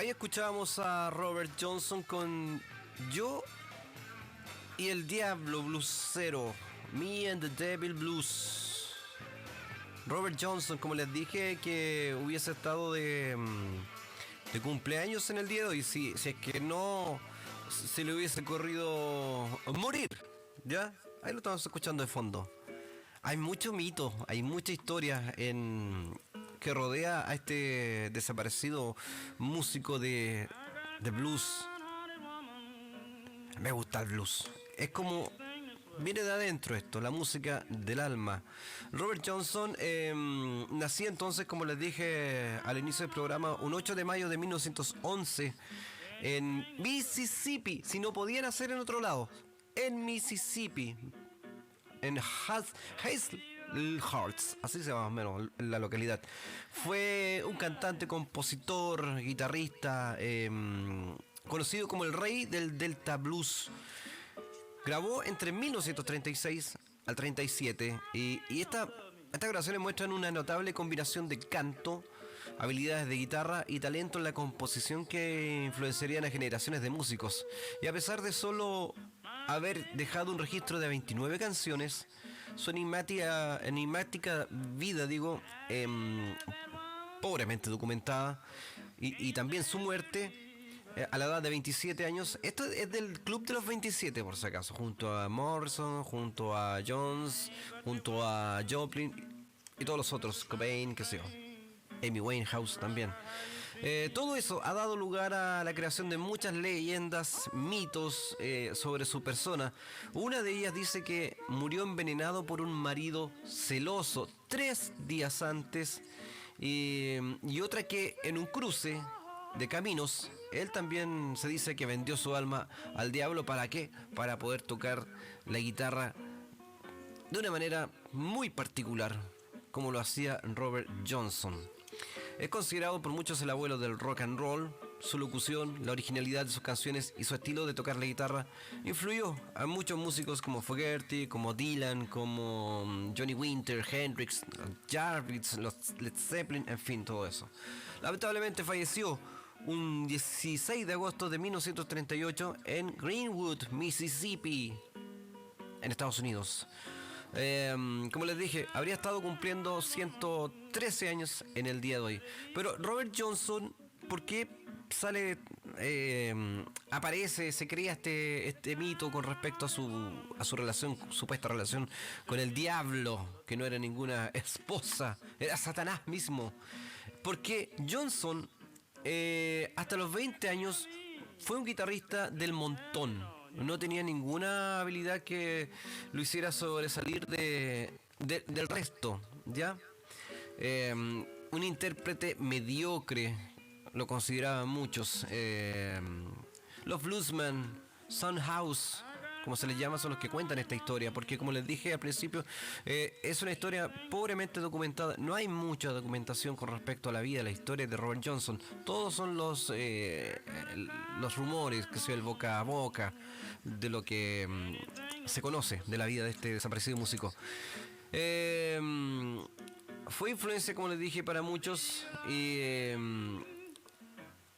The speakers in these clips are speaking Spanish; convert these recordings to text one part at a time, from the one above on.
Ahí escuchábamos a Robert Johnson con Yo y el Diablo Bluesero, Me and the Devil Blues. Robert Johnson, como les dije, que hubiese estado de cumpleaños en el día de hoy, si es que no se le hubiese corrido morir, ¿ya? Ahí lo estamos escuchando de fondo. Hay mucho mito, hay mucha historia que rodea a este desaparecido músico de blues. Me gusta el blues. Es como viene de adentro esto, la música del alma. Robert Johnson nacía entonces, como les dije al inicio del programa, un 8 de mayo de 1911 en Mississippi. Si no podía nacer en otro lado, en Mississippi, en Hazel Hearts, así se llama más o menos la localidad. Fue un cantante, compositor, guitarrista, conocido como el rey del Delta Blues. Grabó entre 1936 al 37 y estas grabaciones muestran una notable combinación de canto, habilidades de guitarra y talento en la composición que influenciarían a generaciones de músicos. Y a pesar de solo haber dejado un registro de 29 canciones, su enigmática vida, pobremente documentada, y también su muerte a la edad de 27 años. Esto es del Club de los 27, por si acaso, junto a Morrison, junto a Jones, junto a Joplin y todos los otros, Cobain, qué sé yo, Amy Winehouse también. Todo eso ha dado lugar a la creación de muchas leyendas, mitos sobre su persona. Una de ellas dice que murió envenenado por un marido celoso 3 días antes, y otra que en un cruce de caminos, él también se dice que vendió su alma al diablo. ¿Para qué? Para poder tocar la guitarra de una manera muy particular, como lo hacía Robert Johnson. Es considerado por muchos el abuelo del rock and roll. Su locución, la originalidad de sus canciones y su estilo de tocar la guitarra influyó a muchos músicos como Fogerty, como Dylan, como Johnny Winter, Hendrix, Jarvis, los Led Zeppelin, en fin, todo eso. Lamentablemente falleció un 16 de agosto de 1938 en Greenwood, Mississippi, en Estados Unidos. Como les dije, habría estado cumpliendo 113 años en el día de hoy. Pero Robert Johnson, ¿por qué aparece, se crea este mito con respecto a su relación, supuesta relación con el diablo, que no era ninguna esposa, era Satanás mismo? Porque Johnson, hasta los 20 años, fue un guitarrista del montón. No tenía ninguna habilidad que lo hiciera sobresalir del resto, ¿ya? Un intérprete mediocre, lo consideraban muchos. Los bluesmen, Sunhouse, como se les llama, son los que cuentan esta historia, porque como les dije al principio, es una historia pobremente documentada. No hay mucha documentación con respecto a la vida, la historia de Robert Johnson. Todos son los rumores, que sea el boca a boca, de lo que se conoce de la vida de este desaparecido músico. Fue influencia, como les dije, para muchos, y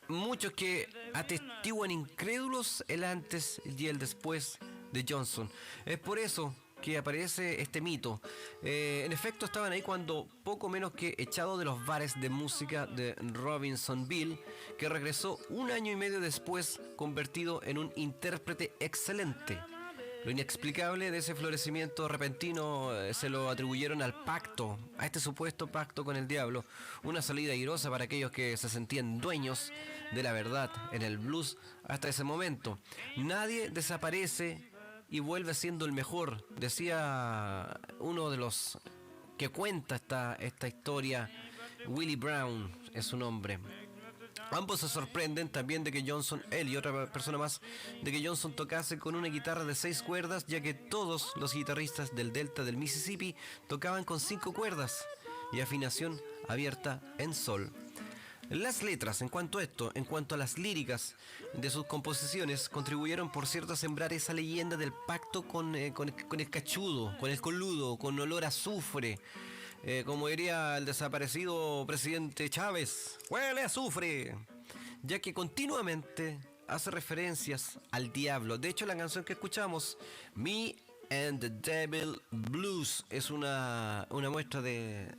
muchos que atestiguan incrédulos el antes y el después de Johnson. Es por eso que aparece este mito. En efecto, estaban ahí cuando poco menos que echado de los bares de música de Robinsonville, que regresó un año y medio después convertido en un intérprete excelente. Lo inexplicable de ese florecimiento repentino se lo atribuyeron al pacto, a este supuesto pacto con el diablo, una salida airosa para aquellos que se sentían dueños de la verdad en el blues hasta ese momento. Nadie desaparece y vuelve siendo el mejor, decía uno de los que cuenta esta historia. Willie Brown es su nombre. Ambos se sorprenden también de que Johnson, él y otra persona más, de que Johnson tocase con una guitarra de 6 cuerdas, ya que todos los guitarristas del delta del Mississippi tocaban con 5 cuerdas y afinación abierta en sol. Las letras, en cuanto a las líricas de sus composiciones, contribuyeron, por cierto, a sembrar esa leyenda del pacto con el cachudo, con el coludo, con olor a azufre. Como diría el desaparecido presidente Chávez, ¡huele a azufre! ya que continuamente hace referencias al diablo. De hecho, la canción que escuchamos, Me and the Devil Blues, es una muestra de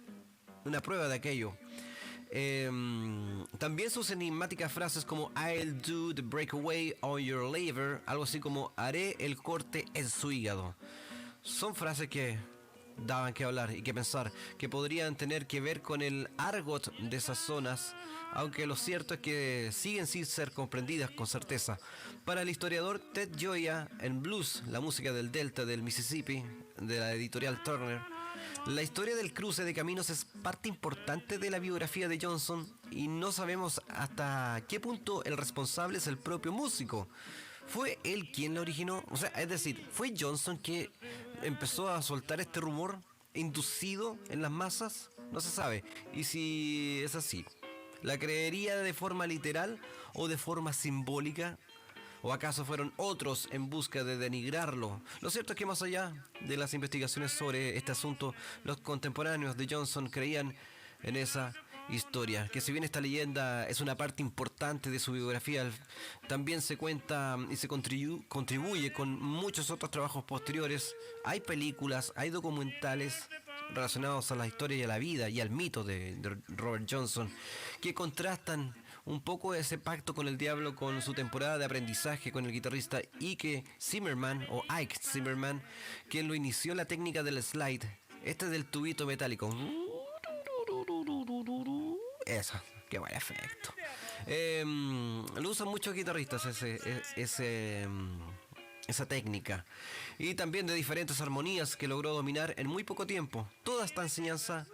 una prueba de aquello. También sus enigmáticas frases como I'll do the breakaway on your liver, algo así como haré el corte en su hígado. Son frases que daban que hablar y que pensar, que podrían tener que ver con el argot de esas zonas, aunque lo cierto es que siguen sin ser comprendidas con certeza. Para el historiador Ted Gioia, en Blues, la música del Delta del Mississippi, de la editorial Turner, la historia del cruce de caminos es parte importante de la biografía de Johnson y no sabemos hasta qué punto el responsable es el propio músico. ¿Fue él quien la originó? O sea, es decir, ¿fue Johnson que empezó a soltar este rumor inducido en las masas? No se sabe. Y si es así, ¿la creería de forma literal o de forma simbólica? ¿O acaso fueron otros en busca de denigrarlo? Lo cierto es que más allá de las investigaciones sobre este asunto, los contemporáneos de Johnson creían en esa historia, que si bien esta leyenda es una parte importante de su biografía, también se cuenta y se contribuye con muchos otros trabajos posteriores. Hay películas, hay documentales relacionados a la historia y a la vida y al mito de Robert Johnson, que contrastan un poco ese pacto con el diablo con su temporada de aprendizaje con el guitarrista Ike Zimmerman o Ike Zimmerman, quien lo inició la técnica del slide, este del tubito metálico. Eso, qué buen efecto. Lo usan muchos guitarristas esa técnica. Y también de diferentes armonías que logró dominar en muy poco tiempo. Toda esta enseñanza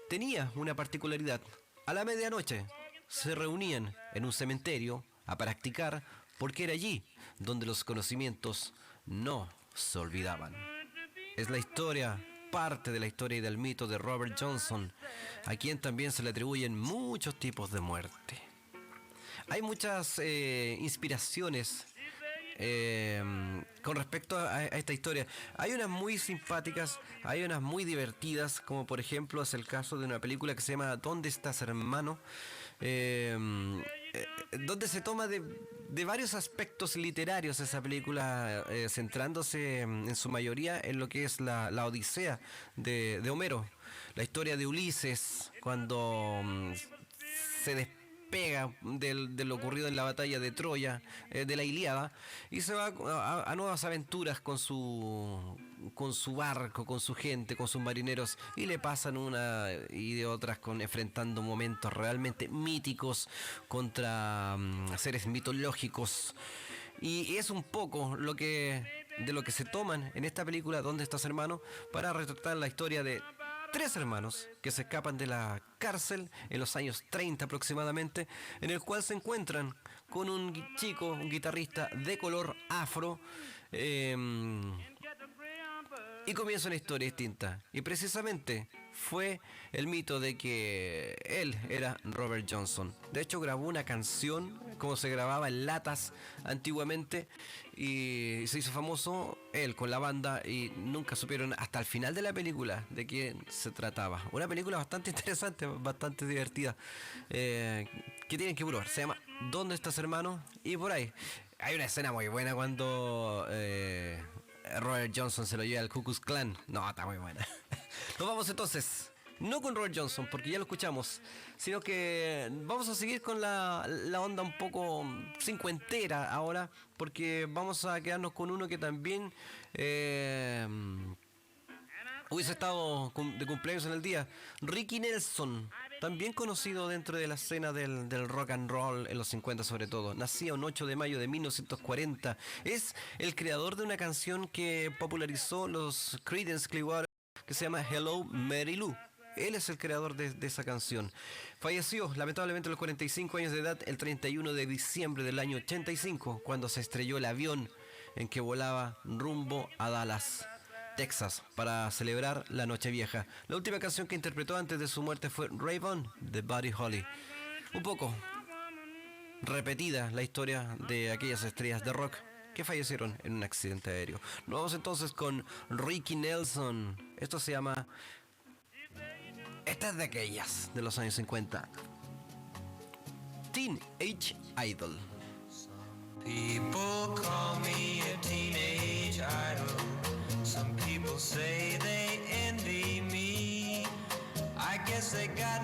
tenía una particularidad. A la medianoche se reunían en un cementerio a practicar porque era allí donde los conocimientos no se olvidaban. Es la historia, parte de la historia y del mito de Robert Johnson, a quien también se le atribuyen muchos tipos de muerte. Hay muchas inspiraciones con respecto a esta historia. Hay unas muy simpáticas, hay unas muy divertidas, como por ejemplo es el caso de una película que se llama ¿Dónde estás, hermano? Donde se toma de varios aspectos literarios esa película, centrándose en su mayoría en lo que es la Odisea de Homero, la historia de Ulises cuando se despega de lo ocurrido en la batalla de Troya, de la Ilíada, y se va a nuevas aventuras con su barco, con su gente, con sus marineros, y le pasan una y de otras enfrentando momentos realmente míticos contra seres mitológicos. Y es un poco de lo que se toman en esta película ¿Dónde estás, hermano? Para retratar la historia de tres hermanos que se escapan de la cárcel en los años 30 aproximadamente, en el cual se encuentran con un chico, un guitarrista de color afro, y comienza una historia distinta. Y precisamente fue el mito de que él era Robert Johnson. De hecho, grabó una canción como se grababa en latas antiguamente y se hizo famoso él con la banda y nunca supieron hasta el final de la película de quién se trataba. Una película bastante interesante, bastante divertida, que tienen que probar. Se llama ¿Dónde estás, hermano? Y por ahí hay una escena muy buena cuando Robert Johnson se lo lleva al Ku Klux Klan. No, está muy buena. Nos vamos entonces, no con Robert Johnson, porque ya lo escuchamos, sino que vamos a seguir con la onda un poco cincuentera ahora, porque vamos a quedarnos con uno que también hubiese estado de cumpleaños en el día. Ricky Nelson, también conocido dentro de la escena del rock and roll en los 50 sobre todo. Nacía un 8 de mayo de 1940. Es el creador de una canción que popularizó los Creedence Clearwater, que se llama Hello Mary Lou. Él es el creador de esa canción. Falleció lamentablemente a los 45 años de edad el 31 de diciembre del año 85, cuando se estrelló el avión en que volaba rumbo a Dallas, Texas, para celebrar la Nochevieja. La última canción que interpretó antes de su muerte fue Raven de Buddy Holly. Un poco repetida la historia de aquellas estrellas de rock que fallecieron en un accidente aéreo. Nos vamos entonces con Ricky Nelson. Esto se llama... Esta es de aquellas de los años 50. Teenage Idol. People call me a teenage idol. Some people say they envy me. I guess they got